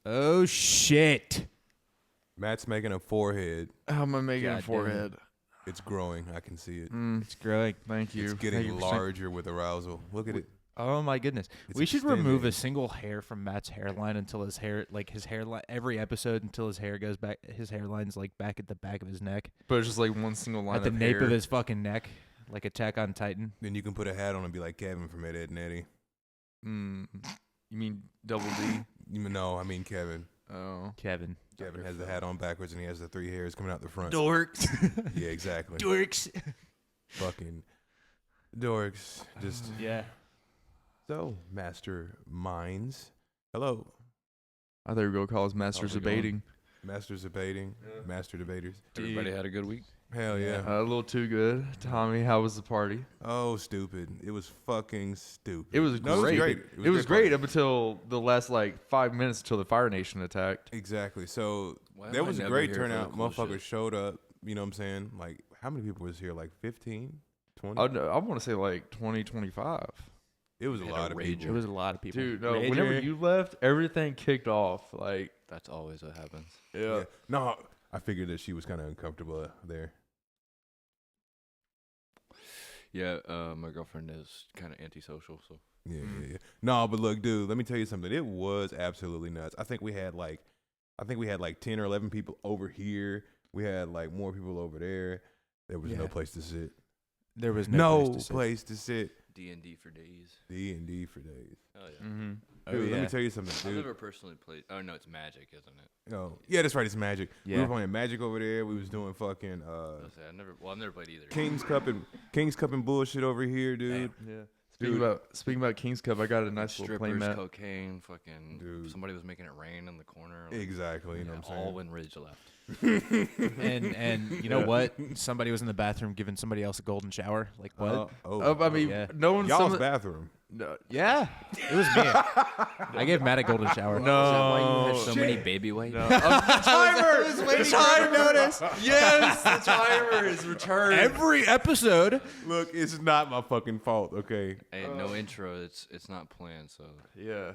Oh shit! Matt's making a forehead. How am I making God a forehead? It's growing. I can see it. It's growing. Thank you. It's Thank getting you for larger with arousal. Look at it. Oh my goodness! It's We should remove a extending. single hair from Matt's hairline until his hairline, every episode until his hair goes back. His hairline's like back at the back of his neck, But it's just like one single line at the of nape hair. of his fucking neck, like Attack on Titan. Then you can put a hat on and be like Kevin from Ed, Edd and Eddie. You mean double D? No, I mean Kevin. Oh. Kevin. Kevin has the hat on backwards and he has the 3 hairs coming out the front. Dorks. Yeah, exactly. Dorks. Fucking dorks. Just Yeah. so, Master Minds. Hello. I thought you were going to call us Masters How's it of going? Baiting. Masters debating. Master debaters. Everybody had a good week. Hell yeah. A little too good. Tommy, how was the party? Oh, stupid. It was fucking stupid. It was No, great. It It was great party. up until the last 5 minutes until the Fire Nation attacked. Exactly. So Why am that I was a never great here for the turnout. cool Motherfuckers shit? showed up. You know what I'm saying? Like, how many people was here? Like 15, 20? I want to say 20, 25. It was a Had a lot of people. It was a lot of people. Dude, no, Rager. whenever you left, everything kicked off. That's always what happens. Yeah. No, I figured that she was kind of uncomfortable there. Yeah, my girlfriend is kind of antisocial, so Yeah, yeah. No, but look, dude, let me tell you something. It was absolutely nuts. I think we had like 10 or 11 people over here. We had like more people over there. There was no Yeah. place to sit. There was No place to sit. place to sit. D&D for days. D&D for days. Oh yeah. Mm-hmm. Dude, let yeah. me tell you something, I've dude. never personally played. Oh no, it's Magic, isn't it? Oh, yeah, that's right. It's Magic. We Yeah. were playing Magic over there. We was doing fucking I've never played either. King's Cup and bullshit over here, dude. Yeah. Dude. Speaking about King's Cup, I got a nice little play Strippers, mat. cocaine, fucking. Dude. Somebody was making it rain in the corner. like, Exactly. You know yeah, what I'm all saying? when Ridge left. And you know what? Somebody was in the bathroom giving somebody else a golden shower. Like what? I mean, Yeah. no one's y'all's bathroom. No, Yeah, it was me. I gave Matt a golden shower. Is that why you no. had so many baby wipes? No. The timer! The time notice! Yes! The timer is returned. Every episode. Look, it's not my fucking fault, okay? Hey, no intro. It's not planned, so. Yeah.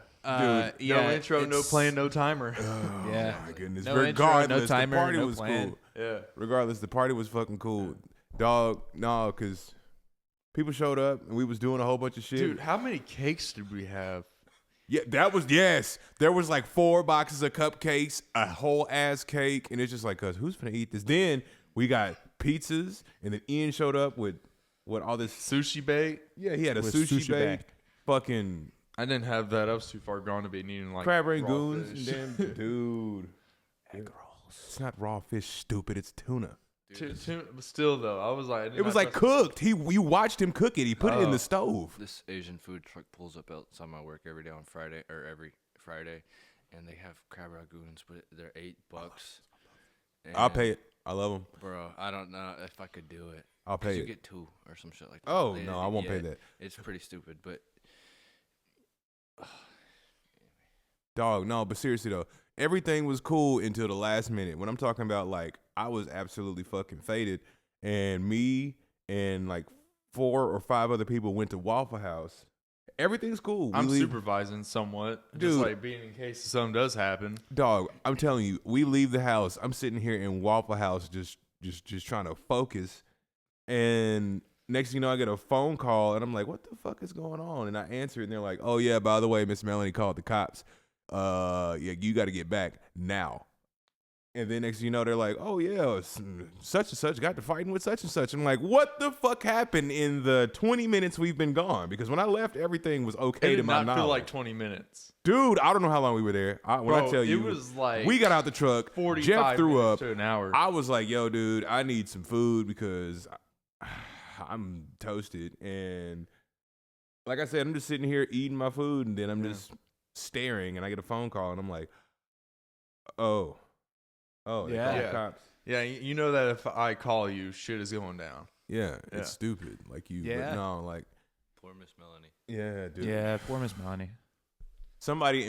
Dude, No intro, no plan, no timer. Yeah. Oh my goodness. No intro, Regardless, no timer, the party no was plan. cool. Yeah. Regardless, the party was fucking cool. Dog, no, because people showed up and we was doing a whole bunch of shit. Dude, how many cakes did we have? Yeah, that was, yes. There was like 4 boxes of cupcakes, a whole ass cake, and it's just like, cuz who's gonna eat this? Then we got pizzas, and then Ian showed up with all this. Sushi bake? Yeah, he had a With sushi, sushi bake, bake. fucking I didn't have that. I was too far gone to be needing crab raw rangoons, fish. and then, dude. Egg rolls. It's not raw fish, stupid. It's tuna. But still, though, I was like, It was like cooked. We watched him cook it. He put it in the stove. This Asian food truck pulls up outside my work every day on Friday, or every Friday, and they have crab rangoons, but they're $8. I'll And, pay it. I love them. bro. I don't know if I could do it. I'll 'Cause pay you it. get 2 or some shit like that. Oh, no, I won't pay yeah, that. It's pretty stupid, but Dog, no, but seriously though, everything was cool until the last minute. When I'm talking about, like, I was absolutely fucking faded, and me and like 4 or 5 other people went to Waffle House. Everything's cool. I'm We leave- supervising somewhat. Dude. Just like being in case something does happen. Dog, I'm telling you, we leave the house. I'm sitting here in Waffle House just trying to focus. And next thing you know, I get a phone call and I'm like, what the fuck is going on? And I answer it and they're like, oh yeah, by the way, Miss Melanie called the cops. Yeah, you got to get back now. And then next thing you know, they're like, oh yeah, such and such got to fighting with such and such. I'm like, what the fuck happened in the 20 minutes we've been gone? Because when I left, everything was okay It to did my not knowledge. feel like 20 minutes. Dude, I don't know how long we were there. When Bro, I tell you, it was like we got out the truck. 45 Jeff threw minutes up. to an hour. I was like, yo, dude, I need some food because I'm toasted. And like I said, I'm just sitting here eating my food, and then I'm just staring, and I get a phone call, and I'm like, oh, they called the Yeah. cops. Yeah, you know that if I call you, shit is going down. Yeah, Yeah. it's stupid. Like you, Yeah. but no, like, poor Miss Melanie. yeah, dude. Yeah, poor Miss Melanie. Somebody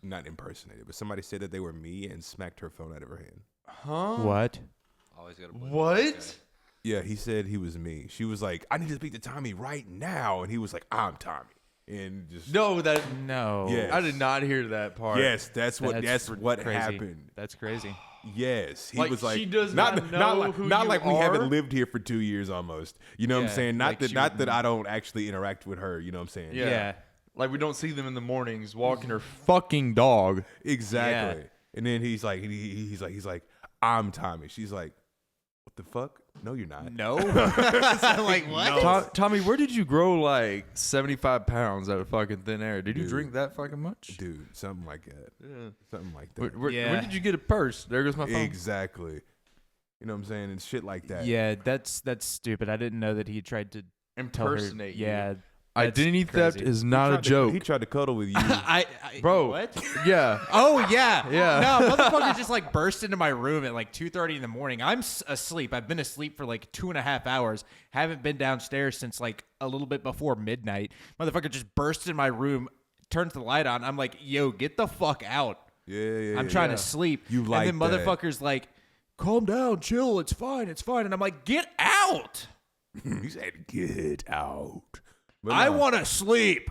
not impersonated, but somebody said that they were me and smacked her phone out of her hand. Huh? What? Always got to blame What? that Yeah, he said he was me. She was like, I need to speak to Tommy right now. And he was like, I'm Tommy. and just No, that No. Yeah. I did not hear that part. yes, that's what crazy. happened. That's crazy. Yes, he Like, was like she does not not know like, who not you like we are? haven't lived here for 2 years almost. You know what Yeah, I'm saying? like she Not would- that I don't actually interact with her. You know what I'm saying? Yeah. Yeah. Like we don't see them in the mornings walking her fucking dog. Exactly. And then he's like, I'm Tommy. She's like, what the fuck? No, you're not. No. Like what? Tommy, where did you grow like 75 pounds out of fucking thin air? Did you Dude. drink that fucking much? Dude, something like that. Yeah. Something like that. Yeah. When did you get a purse? There goes my phone. Exactly. You know what I'm saying? And shit like that. Yeah, that's stupid. I didn't know that he tried to tell her. Impersonate you. Yeah. Identity theft crazy. is not a joke. He tried to cuddle with you. I Bro. What? Yeah. Oh yeah, Yeah. No, motherfucker just like burst into my room at like 2:30 in the morning. I'm asleep. I've been asleep for like 2.5 hours. Haven't been downstairs since like a little bit before midnight. Motherfucker just burst in my room, turns the light on. I'm like, yo, get the fuck out. Yeah. I'm trying yeah. to sleep. You like and then that. motherfucker's like, calm down, chill. It's fine. It's fine. And I'm like, get out. He said, "Get out." But I nah, want to sleep.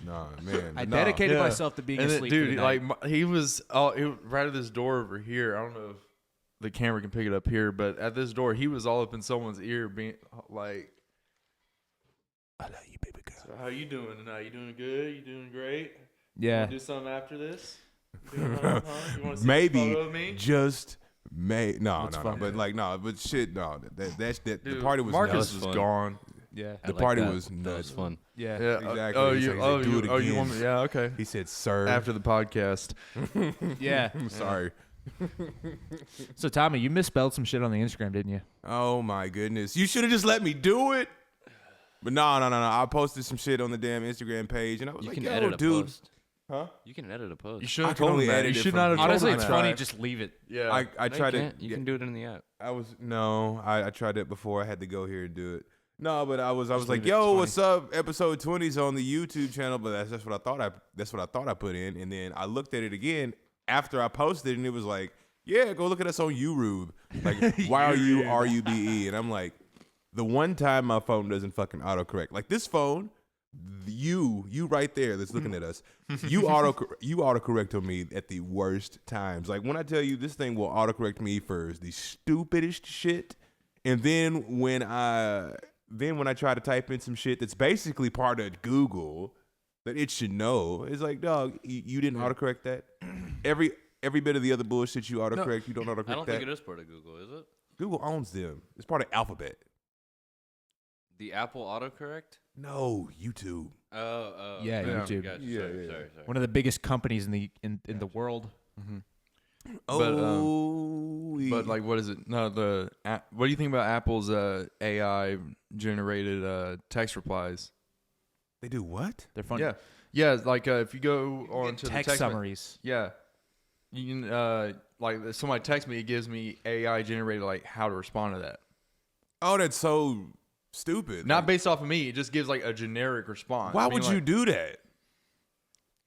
Nah, man. I nah. dedicated Yeah. myself to being And then, asleep. for the dude, night. like he was right at this door over here. I don't know if the camera can pick it up here, but at this door, he was all up in someone's ear, being like, I love you, baby girl. "So how you doing tonight? You doing good? You doing great? yeah. Do something after this? You want to see Maybe a photo of me?" just no, What's no, fun? but like no, but shit, no. That the Dude, party was Marcus nuts. That was was fun. gone. Yeah. The party was That nuts. was fun. Yeah. Yeah, Exactly. Oh, He's you, like, oh, do you, it oh, you again. want me? Yeah, okay. He said, "Sir." After the podcast. Yeah. I'm sorry. So Tommy, you misspelled some shit on the Instagram, didn't you? Oh my goodness, you should have just let me do it. But no. I posted some shit on the damn Instagram page, and I was You like, can "Yo, edit a dude." post. Huh? You can edit a post. You should I have can told only him that. edit You it should from- not have told Honestly, him it's that. funny. Just leave it. Yeah. I No, tried you it. can't. You can do it in the app. I tried it before. I had to go here and do it. No, but I was like, leave it. "Yo, It's what's up?" Episode 20 is on the YouTube channel, but that's what I thought I put in, and then I looked at it again after I posted, and it was like, "Yeah, go look at us on YouTube." Like, YRUBE, and I'm like, the one time my phone doesn't fucking autocorrect, like this phone, you right there that's looking at us, you autocorrect on me at the worst times. Like when I tell you this thing will autocorrect me for the stupidest shit, and then when I try to type in some shit that's basically part of Google that it should know, it's like, dog, you didn't autocorrect that. Every bit of the other bullshit you autocorrect, you don't autocorrect I don't that. think it is part of Google, is it? Google owns them. It's part of Alphabet. The Apple autocorrect? No, YouTube. Oh. Yeah, Yeah. YouTube. Gotcha. Yeah, sorry, yeah. sorry. One of the biggest companies in the world. But like, what is it? No, what do you think about Apple's AI generated text replies? they do what? They're fun. Yeah. Like if you go on to text the text summaries. yeah, you can like if somebody texts me, it gives me AI generated like how to respond to that. Oh, that's so stupid. Not Like, based off of me. It just gives like a generic response. why being would you like- do that?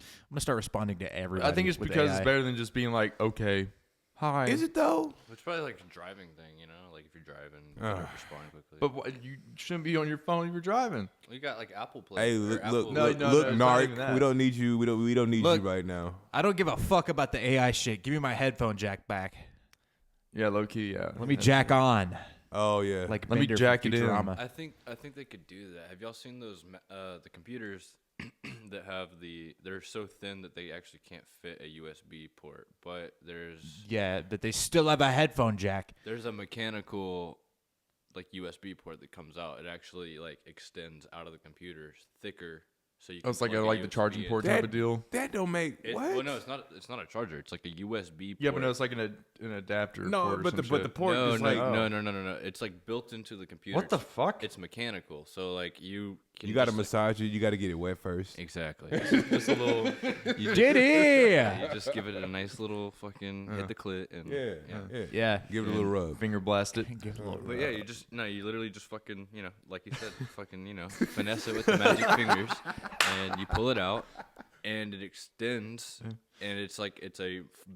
I'm gonna start responding to everybody. I think it's with because AI. it's better than just being like, okay, hi. Is it though? It's probably like a driving thing, you know? Like if you're driving, you Ugh. don't respond quickly. But what, you shouldn't be on your phone if you're driving. You got like Apple Play. Hey, or look, Apple look, No, look, no, look, it's not even Narc. that. We don't need you. We don't need Look. you right now. I don't give a fuck about the AI shit. Give me my headphone jack back. Yeah, low key. Yeah. Let me jack on. Oh yeah. Like Let me Bender jack from it in. Futurama. I think they could do that. Have y'all seen those the computers that have they're so thin that they actually can't fit a USB port, but there's Yeah, but they still have a headphone jack. there's a mechanical like USB port that comes out. It actually like extends out of the computer thicker, so you can. Oh, it's like plug a, a like the USB charging in. port That- type of deal. that don't make what? Well, no, it's not. It's not a charger. It's like a USB. Yeah, port. but no, it's like an adapter. No, port or but the some shit. port no, is no, like no. It's like built into the computer. What the fuck? It's mechanical, so like you can. you got to just, like- massage it. You got to get it wet first. Exactly. Just a little. You Did You he? just give it a nice little fucking hit the clit and Yeah. Yeah. Give it a little rub. Finger blast it. Give it a little But yeah, you literally just fucking, like you said, fucking, finesse it with the magic fingers, and you pull it out, and it extends, and it's like it's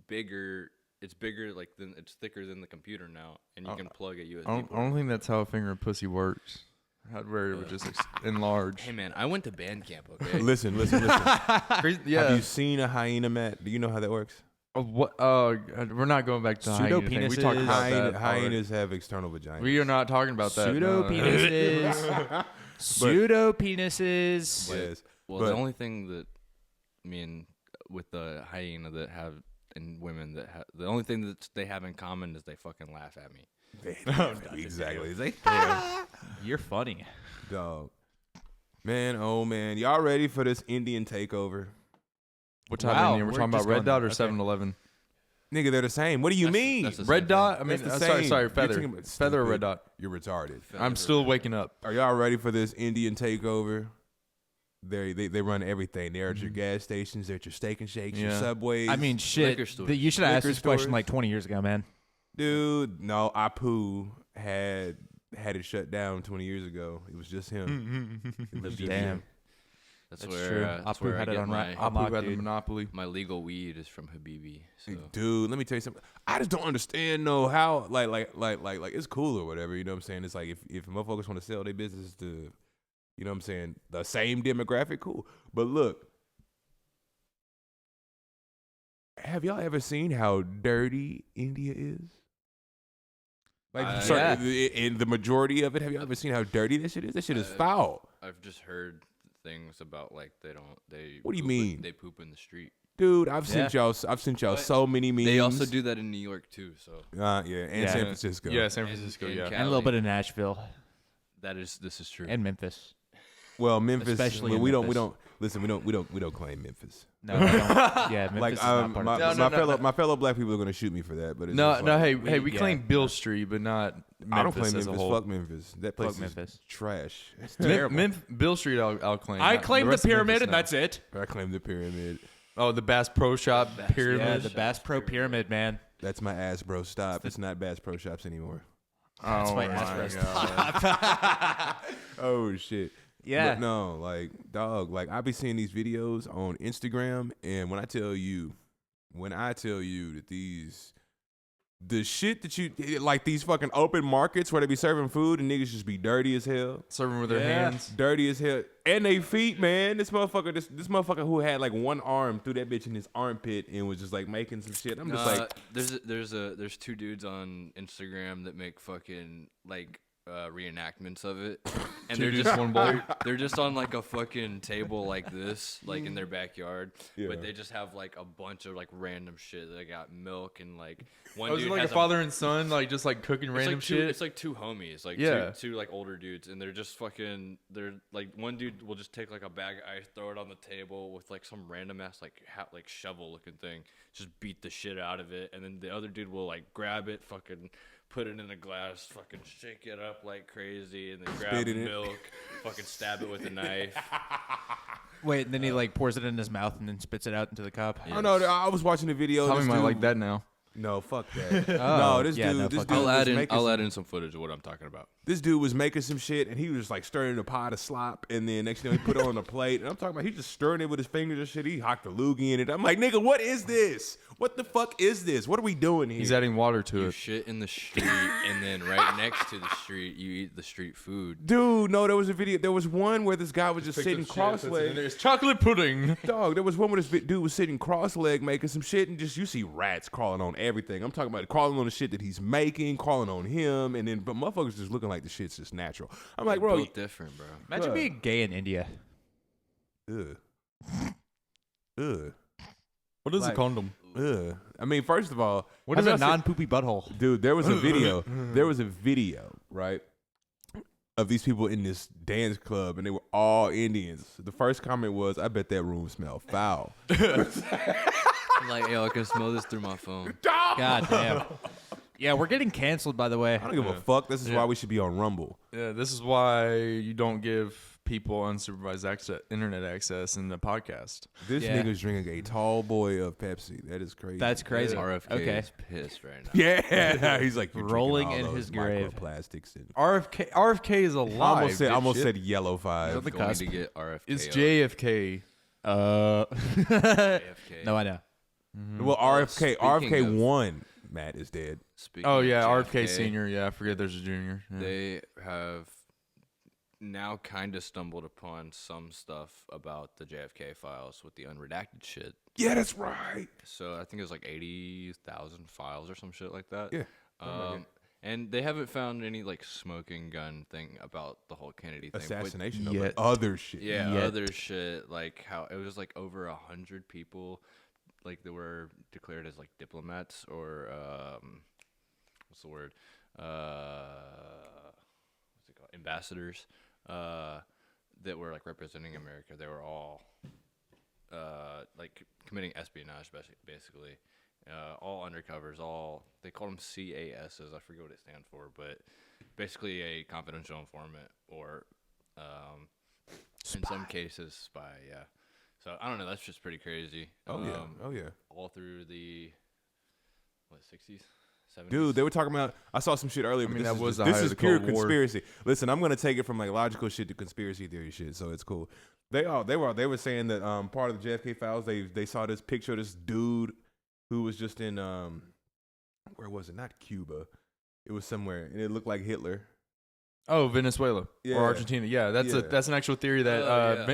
bigger like it's thicker than the computer now, and you can plug a USB I port. don't think that's how a finger and pussy works. where it would just enlarge. Hey man, I went to band camp. Okay. Listen. Yeah. Have you seen a hyena, Matt? Do you know how that works? What? We're not going back to hyena thing. We talked Pseudo-penises. about that. Hyenas have external vaginas. We are not talking about that. Pseudo No. penises. Pseudo penises. Yes. Well, But- the only thing that with the hyena that have and women that have the only thing that they have in common is they fucking laugh at me. Exactly. They You're funny. dog. Man, oh man, y'all ready for this Indian takeover? What type Wow, of Indian? We're we're talking about just Red going- Dot or okay. 7-Eleven? Nigga, they're the same. What do you mean? That's the Red same Dot? thing. I mean, That's the same. sorry, You're Feather. talking about Feather or stupid. Red Dot? You're retarded. I'm still waking up. Are y'all ready for this Indian takeover? They run everything. They're at your gas stations, they're at your Steak and Shakes, your Yeah. Subways. I mean, shit. Liquor stores. You should have asked Liquor this question stores. like 20 years ago, man. dude, no, Apu had it shut down 20 years ago. It was just him. It was just Damn. him. That's That's where true. that's Apu where had I it get on my Apu Apu had the dude. monopoly. my legal weed is from Habibi. So Dude, let me tell you something. I just don't understand though how like it's cool or whatever. You know what I'm saying? It's like if motherfuckers want to sell their business to, you know what I'm saying, the same demographic, cool. But look, have y'all ever seen how dirty India is? Like, sorry, in the majority of it, have you ever seen how dirty that shit is? That shit is foul. I've just heard things about like they. What do you poop mean? They poop in the street. Dude, I've sent y'all so many memes. They also do that in New York too. So yeah, and Yeah. San Francisco. Yeah, San Francisco. in Yeah. And a little bit of Nashville this is true. and Memphis. Well, Memphis. Especially well, in we Memphis. don't listen. We don't claim Memphis. No, we don't. Yeah, Memphis Like is not part my, of my this. fellow black people are gonna shoot me for that. But it's No, just no. like, Hey, we yeah. claim Bill Street, but not Memphis I don't claim as Memphis. a whole. Fuck Memphis. That place Fuck is Memphis. trash. It's Mem- terrible. Bill Street, I'll claim. I Not- claim the rest of Memphis, pyramid, and no. that's it. I claim the pyramid. Oh, the Bass Pro Shop pyramid. Yeah, the Bass Pro Pyramid, man. That's my ass, bro. Stop. It's not Bass Pro Shops anymore. That's Oh my my ass God. Oh shit. Yeah. But no, like, dog, like I be seeing these videos on Instagram, and when I tell you that the shit that you like, these fucking open markets where they be serving food and niggas just be dirty as hell. Serving with their Yeah. hands. Dirty as hell. And they feet, man. This motherfucker who had like one arm threw that bitch in his armpit and was just like making some shit. I'm just like, there's two dudes on Instagram that make fucking like reenactments of it, and Two they're dudes, just one bowl? they're just on like a fucking table like this, like in their backyard, Yeah. but they just have like a bunch of like random shit. They got milk and like one Was dude it like a has father and son, like just like cooking It's random like two, shit? It's like two homies, like Yeah. two like older dudes, and they're just fucking. They're like one dude will just take like a bag of ice, throw it on the table with like some random ass like like shovel looking thing, just beat the shit out of it, and then the other dude will like grab it, fucking put it in a glass, fucking shake it up like crazy, and then grab Spit in it. milk, fucking stab it with a knife. Wait, and then he like pours it in his mouth and then spits it out into the cup. oh no, I was watching the video. Tommy this might dude- like that now. No, fuck that. Oh, no, this yeah, dude, no, this fuck dude I'll was add in. making I'll some- add in some footage of what I'm talking about. This dude was making some shit, and he was like stirring a pot of slop, and then next thing he put it on a plate, and I'm talking about he just stirring it with his fingers and shit. He hocked a loogie in it. I'm like, nigga, what is this? What the fuck is this? What are we doing here? He's adding water to You it. shit in the street, and then right next to the street, you eat the street food. Dude, no, there was a video. There was one where this guy was just sitting cross-legged. There's chocolate pudding. Dog, there was one where this dude was sitting cross-legged making some shit, and just you see rats crawling on everything. I'm talking about crawling on the shit that he's making, crawling on him, and then but motherfuckers just looking like the shit's just natural. I'm like, bro, Built different, bro. Imagine Bruh. being gay in India. ugh, ugh, What is Like- a condom? ugh. I mean, first of all, What have is a y'all seen- non-poopy butthole? Dude, there was a video. There was a video, right, of these people in this dance club, and they were all Indians. The first comment was, "I bet that room smelled foul." Like, yo, I can smell this through my phone. God damn. Yeah, we're getting canceled, by the way. I don't give a fuck. This is why we should be on Rumble. Yeah, this is why you don't give people unsupervised internet access in the podcast. This Yeah. nigga's drinking a tall boy of Pepsi. That is crazy. That's crazy. RFK Okay. is pissed right now. Yeah, he's like you're Rolling drinking all in those his grave. microplastics and RFK is alive. I almost dipshit. said yellow five. the Going cusp. to get RFK. It's on JFK. JFK. No, I know. Well, RFK speaking of- won. Matt is dead. Speaking Oh of yeah, JFK, RFK senior. Yeah, I forget there's a junior. Yeah. They have now kind of stumbled upon some stuff about the JFK files with the unredacted shit. Yeah, that's right. So I think it was like 80,000 files or some shit like that. Yeah. Oh my God. And they haven't found any like smoking gun thing about the whole Kennedy thing. but- Assassination of Yet. other shit. Yeah, Yet. other shit like how it was like over 100 people, like that were declared as like diplomats or what's the word? What's it called? Ambassadors that were like representing America. They were all like committing espionage, basically. All undercovers, all they call them CASs. I forget what it stands for, but basically a confidential informant or in some cases spy. Yeah. So I don't know. That's just pretty crazy. Oh yeah. All through the 60s, 70s. Dude, they were talking about. I saw some shit earlier. I mean, but that was the this height of is the pure Cold War. conspiracy. Listen, I'm gonna take it from like logical shit to conspiracy theory shit, so it's cool. They were saying that part of the JFK files they saw this picture of this dude who was just in where was it? Not Cuba. It was somewhere, and it looked like Hitler. Oh, Venezuela Yeah. or Argentina. Yeah, that's Yeah. that's an actual theory that Oh,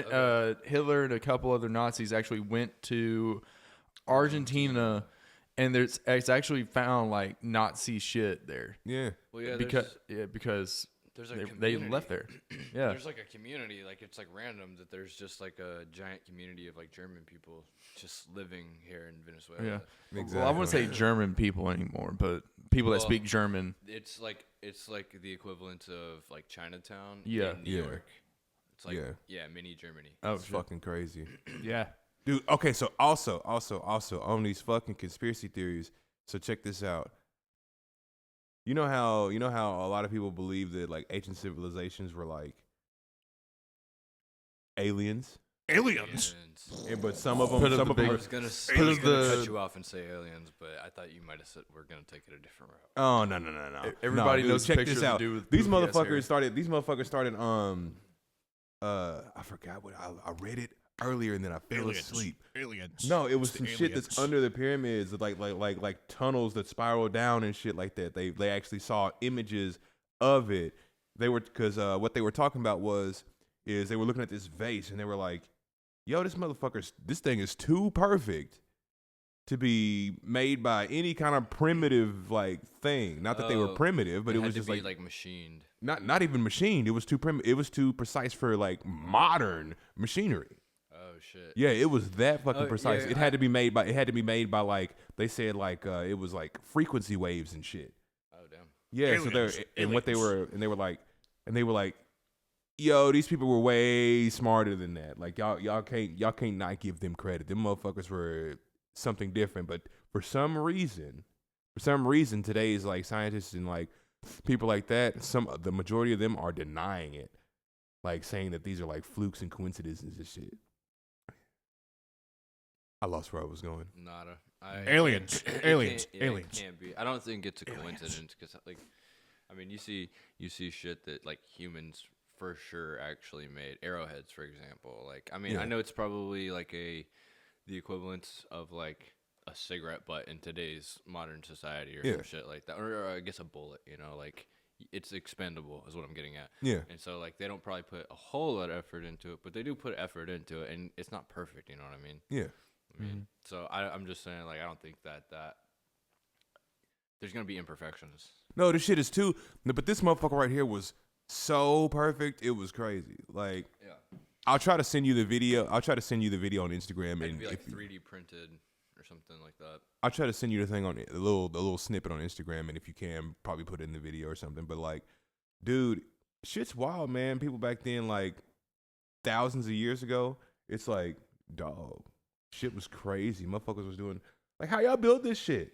yeah. Hitler and a couple other Nazis actually went to Argentina, and it's actually found like Nazi shit there Yeah. Well, yeah, because there's a they community. left there. Yeah. There's like a community, like it's like random that there's just like a giant community of like German people just living here in Venezuela. Yeah. Exactly. Well, I wouldn't say German people anymore, but people that Well, speak German. It's like the equivalent of like Chinatown Yeah. in New Yeah. York. It's like Yeah. mini Germany. Oh, It's shit. fucking crazy. Yeah. Dude, okay, so also on these fucking conspiracy theories. So check this out. You know how a lot of people believe that like ancient civilizations were like aliens, Aliens. but some of them, Put up some the of them. I big- Are, was gonna, Put I was up gonna the- cut you off and say aliens, but I thought you might have said we're gonna take it a different route. oh no. Everybody No, dude, knows check pictures this out. to do with These goofy ass hair. motherfuckers started. I forgot what I read it earlier and then I fell asleep. Aliens. No, it was It's some the shit that's aliens. under the pyramids, like tunnels that spiral down and shit like that. They actually saw images of it. They were because what they were talking about is they were looking at this vase and they were like, "Yo, this thing is too perfect to be made by any kind of primitive like thing. Not that they were Oh, primitive, but it had was to just be like machined. not even machined. It was too it was too precise for like modern machinery." Oh shit. Yeah, it was that fucking Oh, precise. yeah, It had to be made by like they said like it was like frequency waves and shit. Oh damn. Yeah, Aliens, so they were aliens. they were like, yo, these people were way smarter than that. Like y'all can't not give them credit. Them motherfuckers were something different. But for some reason today's like scientists and like people like that, the majority of them are denying it, like saying that these are like flukes and coincidences and shit. I lost where I was going. Nada. Aliens. Aliens. It Aliens. can't be. I don't think it's a Aliens. coincidence because, like, I mean, you see shit that like humans for sure actually made. Arrowheads, for example. Like, I mean, Yeah. I know it's probably like the equivalent of like a cigarette butt in today's modern society or Yeah. some shit like that, or I guess a bullet. You know, like it's expendable is what I'm getting at. Yeah. And so like they don't probably put a whole lot of effort into it, but they do put effort into it, and it's not perfect. You know what I mean? Yeah. I mean, so I'm just saying, like, I don't think that there's gonna be imperfections. No, this shit is too. But this motherfucker right here was so perfect. It was crazy. Like, Yeah, I'll try to send you the video. on Instagram, it'd and be like if you- 3D printed or something like that. I'll try to send you the thing on the little snippet on Instagram, and if you can, probably put it in the video or something. But like, dude, shit's wild, man. People back then, like thousands of years ago, it's like, dog, shit was crazy. Motherfuckers was doing like, how y'all build this shit?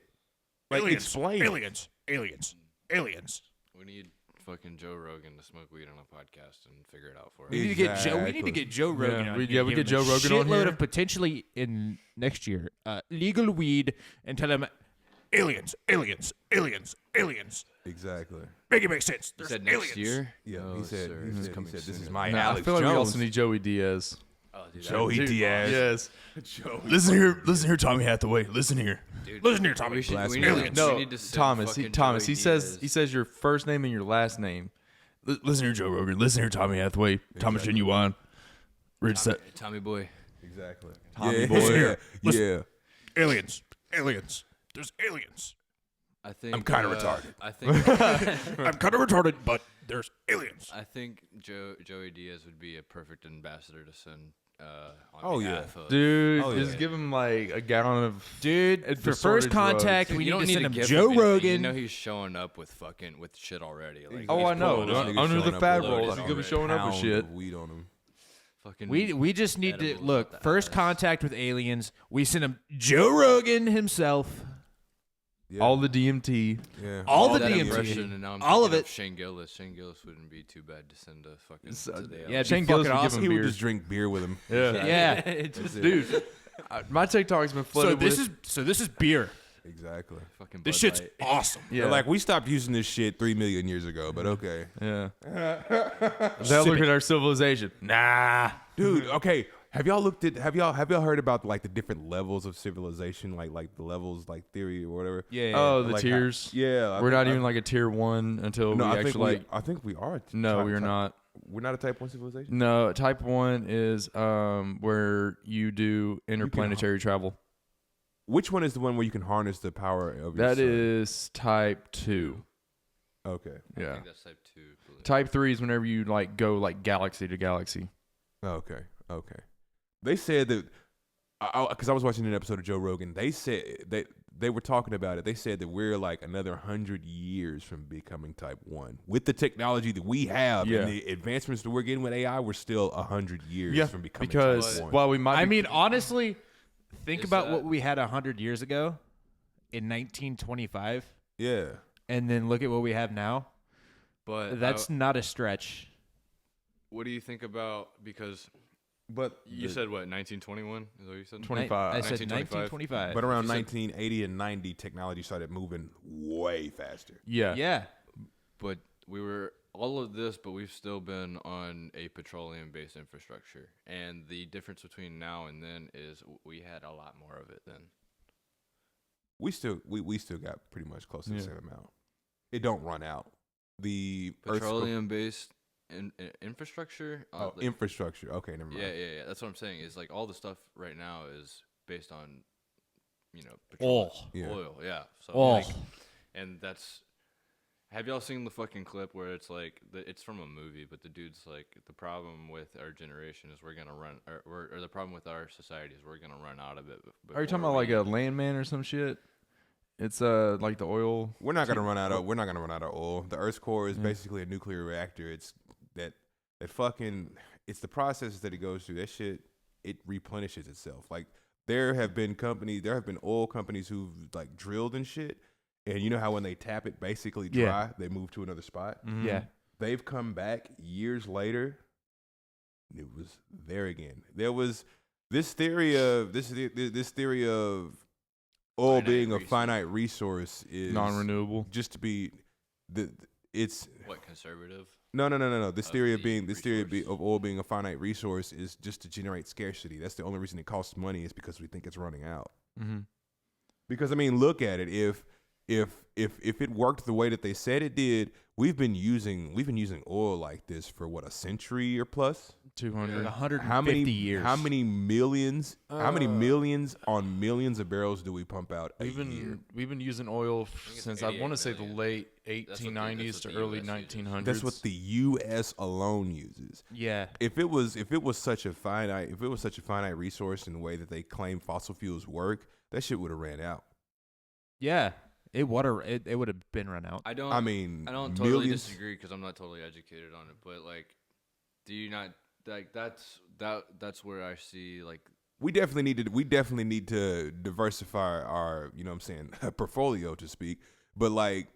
Like, aliens. explain. it. Aliens. Aliens. Aliens. We need fucking Joe Rogan to smoke weed on a podcast and figure it out for us. We need to get Joe. We need to Exactly. get Joe Rogan. Yeah, on we- here, yeah, we give get him a Joe Rogan on shitload here. of potentially in next year legal weed, and tell him aliens, aliens, aliens, aliens. Exactly. Make it make sense. You There's said next aliens. year? Yeah, No, he said. sir. He It's said, coming this is soon. my Nah, I Alex feel like we Jones. also need Joey Diaz. Oh, dude, Joey dude, Diaz. Yes. Joey. Listen here, Tommy Hathaway. Listen here. dude, Listen here, Tommy. We should, we Blasphemy. need, Aliens. we No, need to send Thomas. fucking Thomas. Joey He says Diaz. your first name and your last name. Listen here, Joe Rogan. Listen here, Tommy Hathaway. Thomas Genuine. Rich Tommy boy. Exactly. Tommy yeah, boy. yeah. Aliens. There's aliens. I think I'm kinda retarded. I think I'm kind of retarded, but there's aliens. I think Joey Diaz would be a perfect ambassador to send on Oh, behalf yeah. of. Dude, Oh, just yeah. give him like a gallon of Dude, It's for assorted first contact, drugs. we you need don't to send him give Joe anything. Rogan. You know he's showing up with shit already. Like Oh, he's I know. pulling This up. nigga Under showing the up fat with a rolls, he's fucking gonna be showing up with pound shit. of weed on him. Fucking We just need to edibles look. out the First ass. contact with aliens. We send him Joe Rogan himself. Yeah. all the DMT. yeah. all the that DMT. impression, and now I'm All of thinking it. Shane Gillis. Shane Gillis wouldn't be too bad to send a fucking to the Yeah, Shane be Gillis fucking would give awesome. him He would beer. just drink beer with him. Yeah. Yeah. It's just Dude, my TikTok's been So flooded this with. is beer. Exactly. fucking This Bud shit's Light. awesome. Yeah. They're like, we stopped using this shit 3 million years ago, but okay. Yeah. They'll look at our civilization. Nah. Dude, okay. Have y'all heard about like the different levels of civilization, like the levels like theory or whatever? Yeah. Oh, the Like, tiers. Yeah. We're not even like a tier 1 until No, we I think actually like. I think we are. No, we are not. We're not a type 1 civilization. No, type 1 is where you do interplanetary travel. Which one is the one where you can harness the power of your That sun? is type 2. Okay. I Yeah. think that's type 2. believe. Type 3 is whenever you like go like galaxy to galaxy. Okay. Okay. They said that because I was watching an episode of Joe Rogan. They said they were talking about it. They said that we're like another 100 years from becoming type 1 with the technology that we have Yeah. and the advancements that we're getting with AI. We're still 100 years from becoming because type 1. while we might I be, mean, honestly, think Is about that- what we had 100 years ago in 1925, yeah. and then look at what we have now. But That's not a stretch. what do you think about, because But you said what, 1921 is what you said? 25. I said 1925. 1925. but around You said- 1980 and 90, technology started moving way faster. yeah. yeah. But we were all of this, but we've still been on a petroleum-based infrastructure, and the difference between now and then is we had a lot more of it then. We still got pretty much close to the Yeah. same amount. It don't run out. The Earth's- Petroleum-based infrastructure. like- infrastructure. Okay, never mind. yeah. That's what I'm saying. Is like all the stuff right now is based on, Oil. Yeah. oil. Yeah. So Oil. like, and that's. Have y'all seen the fucking clip where it's like it's from a movie, but the dude's like, the problem with our generation is we're gonna run, or the problem with our society is we're gonna run out of it. Are you talking about like a landman or some shit? It's like the oil. We're not gonna run out of oil. The Earth's core is basically a nuclear reactor. It's that fucking it's the process that it goes through. That shit, it replenishes itself. Like there have been oil companies who've like drilled and shit. And you know how when they tap it basically dry, Yeah. they move to another spot. Yeah. They've come back years later. And it was there again. There was this theory of oil Finite being a resource. finite resource is Non-renewable. just to be it's What, conservative? no. This Of theory of the being resource. of oil being a finite resource is just to generate scarcity. That's the only reason it costs money is because we think it's running out. Mm-hmm. Because I mean, look at it. If it worked the way that they said it did, we've been using oil like this for what, a century or plus. 200. 150 years. How many millions on millions of barrels do we pump out a year? We've been using oil it's since I 88 want to say the million. late That's what 1890s to the early US uses. 1900s. That's what the U.S. alone uses. Yeah. If it was such a finite resource in the way that they claim fossil fuels work, that shit would have ran out. Yeah. It would have been run out. I don't totally millions. disagree because I'm not totally educated on it, but like, do you not like that's where I see like We definitely need to diversify our, you know what I'm saying, portfolio to speak. But like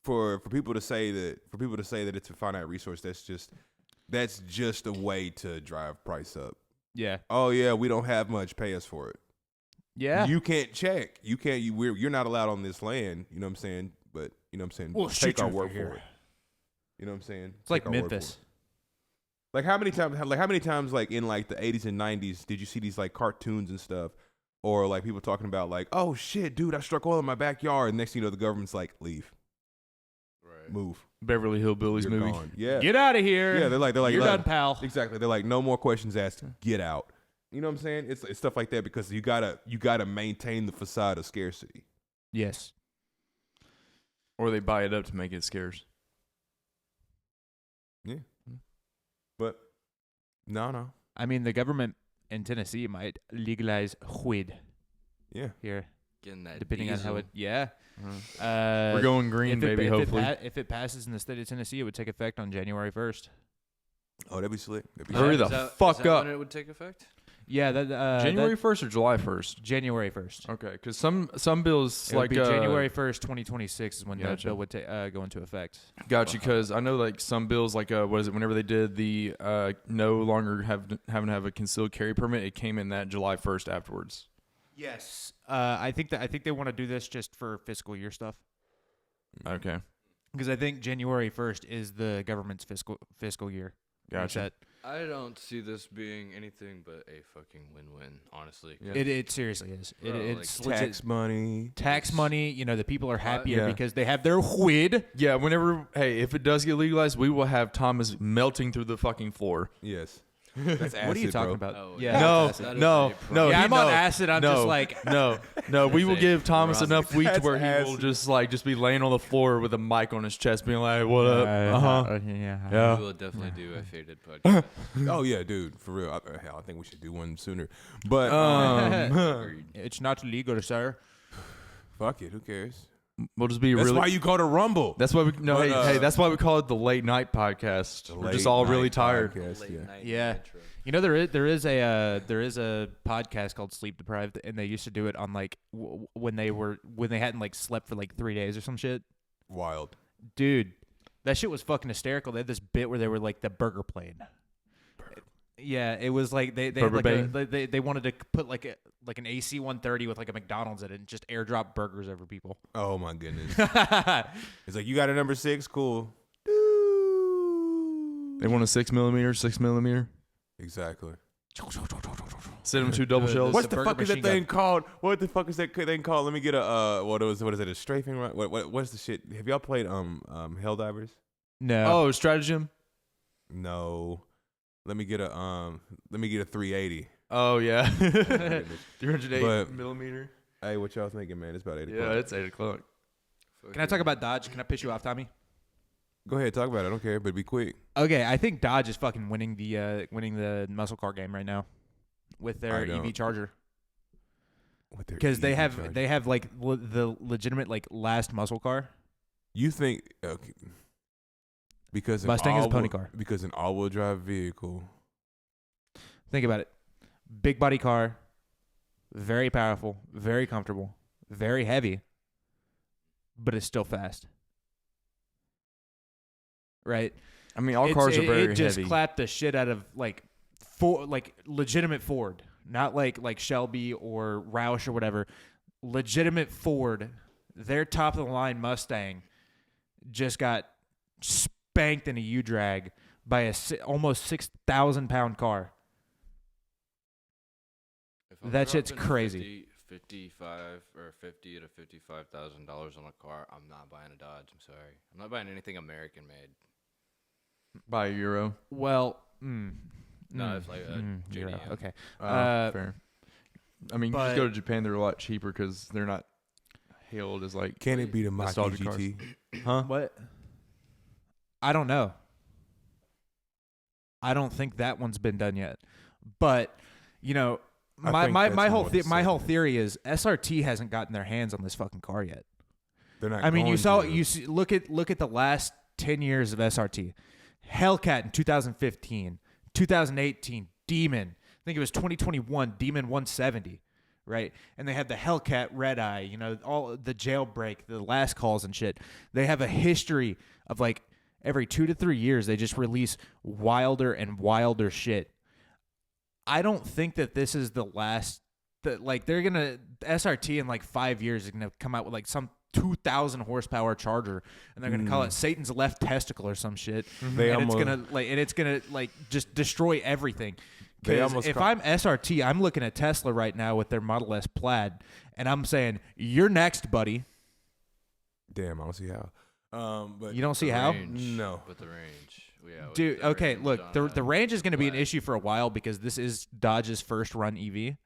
for people to say that it's a finite resource, that's just a way to drive price up. Yeah. Oh yeah, we don't have much, pay us for it. Yeah. You can't check. You're not allowed on this land, you know what I'm saying? But you know what I'm saying? We'll shoot Take our you word for here. for it. You know what I'm saying? It's like Take our word for Memphis. it. Like how many times like in like the 80s and 90s did you see these like cartoons and stuff, or like people talking about like, oh shit, dude, I struck oil in my backyard, and next thing you know the government's like, leave, right. move. Beverly Hillbillies You're movie. gone. Yeah. Get out of here. Yeah, they're like you're look, done, pal. Exactly. They're like, no more questions asked. Get out. You know what I'm saying? It's stuff like that because you gotta maintain the facade of scarcity. Yes. Or they buy it up to make it scarce. Yeah. But no. I mean, the government in Tennessee might legalize weed Yeah. here, Getting that depending diesel. on how it. Yeah. We're going green, baby, hopefully. If it passes in the state of Tennessee, it would take effect on January 1st. Oh, that'd be slick. Hurry the fuck is that up. when it would take effect? Yeah, January 1st or July 1st? January 1st. Okay, because some bills It would like be January 1st, 2026 is when Gotcha. that bill would go into effect. Got you, because I know like some bills like what is it? Whenever they did the no longer having to have a concealed carry permit, it came in that July 1st afterwards. Yes. I think they want to do this just for fiscal year stuff Okay, because I think January 1st is the government's fiscal year. gotcha. Reset. I don't see this being anything but a fucking win-win, honestly. Yeah. It seriously is. Bro, It's like legit. Tax money. Tax money. You know, the people are happier Yeah. because they have their weed. Yeah, if it does get legalized, we will have Thomas melting through the fucking floor. Yes. That's acid, What are you talking bro. about? Oh, yeah. yeah. No, that's acid. no, no. Yeah, he- I'm on no, acid. I'm no, just like, no. We will That's give Thomas a- enough weed to That's where he will acid. just be laying on the floor with a mic on his chest, being like, "What up? Yeah. We will definitely do a faded podcast. Oh yeah, dude, for real. Hell, I think we should do one sooner. But Agreed. it's not legal, sir. fuck it, who cares? We'll just be That's really. why you go to Rumble. That's why we no. But, hey, that's why we call it the late night podcast. The We're just late all really night tired. podcast, Late yeah. night Yeah. intro. You know, there is a podcast called Sleep Deprived, and they used to do it on like when they hadn't like slept for like 3 days or some shit. Wild. Dude, that shit was fucking hysterical. They had this bit where they were like the burger plane. Yeah, it was like they had Burger like they wanted to put like an AC 130 with like a McDonald's in it and just airdrop burgers over people. Oh my goodness. It's like you got a number 6, cool. They want a 6mm. Exactly. Send them 2 double The- shells. What's the the burger fuck is that machine gun. thing called? What the fuck is that thing called? Let me get a what is it? A strafing? Right? What's the shit? Have y'all played Helldivers? No. Oh, stratagem. No. Let me get a 380. Oh yeah, Goodness. 308 But- millimeter. Hey, what y'all thinking, man? It's about 8 Yeah, o'clock. it's 8 o'clock. Can I talk about Dodge? Can I piss you off, Tommy? Go ahead, talk about it. I don't care, but be quick. Okay, I think Dodge is fucking winning the muscle car game right now with their I don't. EV charger With their because they EV have charger. like the legitimate like last muscle car. You think okay? Because an Mustang is a pony all-wheel- car. Because an all-wheel drive vehicle. Think about it. Big body car, very powerful, very comfortable, very heavy, but it's still fast. Right? I mean, all cars are very It just heavy. clapped the shit out of like legitimate Ford, not like Shelby or Roush or whatever. Legitimate Ford, their top of the line Mustang just got spanked in a U-drag by a almost 6,000 pound car. If I'm That shit's dropping crazy. 55 or $50 to $55,000 on a car, I'm not buying a Dodge. I'm sorry. I'm not buying anything American made. by a euro. Well, No, it's like a Euro, JDM. okay. Fair. I mean, you just go to Japan; they're a lot cheaper because they're not hailed as like. Can it be the Mach Nostalgic cars. GT? Huh? What? I don't know. I don't think that one's been done yet. But, you know, I think that's my more the my whole same. theory is SRT hasn't gotten their hands on this fucking car yet. They're not. I mean, you going saw to. look at the last 10 years of SRT. Hellcat in 2015, 2018 Demon. I think it was 2021 Demon 170, right? And they had the Hellcat Red Eye, you know, all the Jailbreak, the last calls and shit. They have a history of like every 2 to 3 years they just release wilder and wilder shit. I don't think that this is the last that like they're gonna SRT in like 5 years is gonna come out with like some 2,000 horsepower charger and they're gonna call it Satan's left testicle or some shit. They and almost- it's gonna just destroy everything. They 'Cause almost if ca- I'm SRT, I'm looking at Tesla right now with their Model S Plaid, and I'm saying, "You're next, buddy." Damn, I don't see how. But You don't see The how? range, No. With the range. Yeah, with Dude, the okay, range look, on the range is going to be an flat. issue for a while because this is Dodge's first run EV.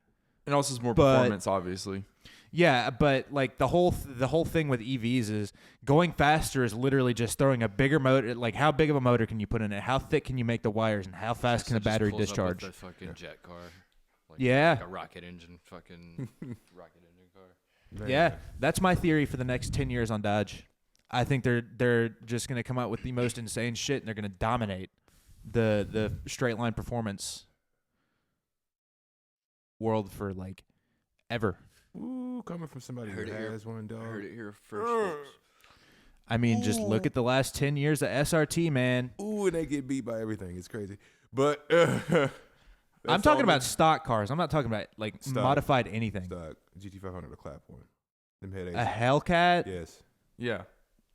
And also, it's more But- performance, obviously. Yeah, but like the whole thing with EVs is going faster is literally just throwing a bigger motor. Like how big of a motor can you put in it? How thick can you make the wires? And how fast can the Tesla just battery pulls up discharge? with a fucking jet car. Like, Yeah. Like a rocket engine fucking rocket engine car. Man. Yeah, that's my theory for the next 10 years on Dodge. I think they're just going to come out with the most insane shit and they're going to dominate the straight line performance world for like ever. Ooh, coming from somebody who Heard it here. has one, dog. Heard it here first, folks. I mean, just look at the last 10 years of SRT, man. Ooh, and they get beat by everything. It's crazy. But I'm talking about stock cars. I'm not talking about like Stock. modified anything. stock GT500 a clap one. Them A headaches. Hellcat Yes. Yeah.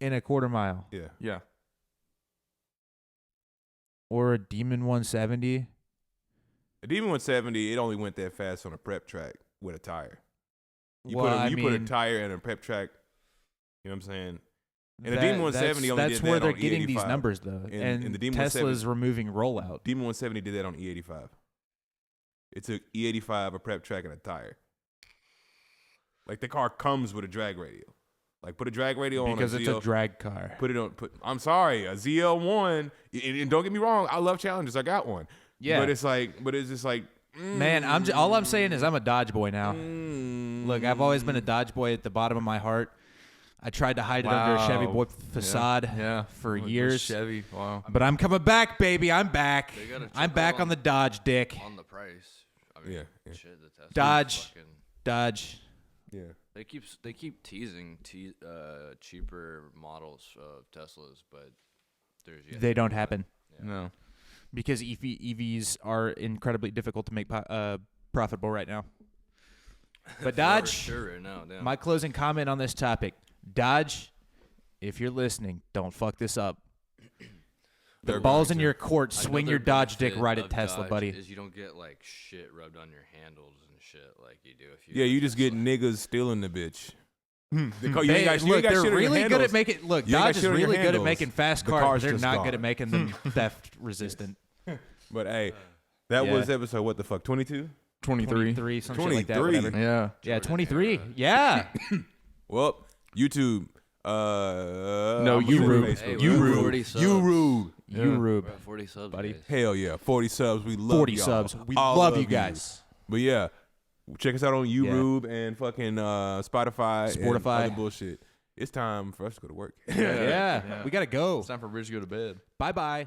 in a quarter mile Yeah. Yeah. or a Demon 170. The Demon 170, it only went that fast on a prep track with a tire. You Well, put a tire in a prep track. You know what I'm saying? And the Demon 170 only that's did where that they're on getting these E85. numbers though, And the Demon Tesla's 170 removing rollout. Demon 170 did that on E85. It took E85, a prep track, and a tire. Like the car comes with a drag radio. Like put a drag radio Because on a it's ZL. a drag car. I'm sorry, a ZL1. And don't get me wrong, I love Challengers. I got one. Yeah. But it's just like, Man, all I'm saying is I'm a Dodge boy now. Look, I've always been a Dodge boy at the bottom of my heart. I tried to hide it under a Chevy Wow. boy facade Yeah. for With years. Chevy. Wow. But I'm coming back, baby. I'm back. They gotta I'm check back out on the Dodge dick. On the price. I mean, Yeah. shit, the Tesla. Dodge. Fucking, Dodge. yeah. they keep teasing cheaper models of Teslas, but there's yet They to don't be happen one. Yeah. No. because EVs are incredibly difficult to make profitable right now. But For Dodge, sure right now. Damn. my closing comment on this topic, Dodge, if you're listening, don't fuck this up. The They're ball's going in to. your court. Swing Another your Dodge dick benefit right at of Tesla, Dodge buddy. Is you don't get like shit rubbed on your handles and shit like you do if you. Yeah, have a you just get Tesla. niggas stealing the bitch. The car- you They- ain't got, you look, ain't got they're shit on your really good handles. at making. Look, You ain't got Dodge is shit on your really good at handles. making fast The cars. car's They're just not gone. good at making them theft resistant. But hey, that Yeah. was episode what the fuck 22. 23. 23, some shit like that. 23. Whatever. Yeah. Yeah, Jordan 23. era. Yeah. Well, YouTube. No, I'm you gonna rude. Facebook. Hey, You we're at rude. 40 subs. You rude. You Yeah. rube. We're at 40 subs, Buddy. guys. Hell yeah, 40 subs. We love 40 y'all. subs. We All love of you guys. But yeah, check us out on Yeah. YouTube and fucking Spotify and Spotify. other bullshit. It's time for us to go to work. Yeah. We got to go. It's time for Rich to go to bed. Bye-bye.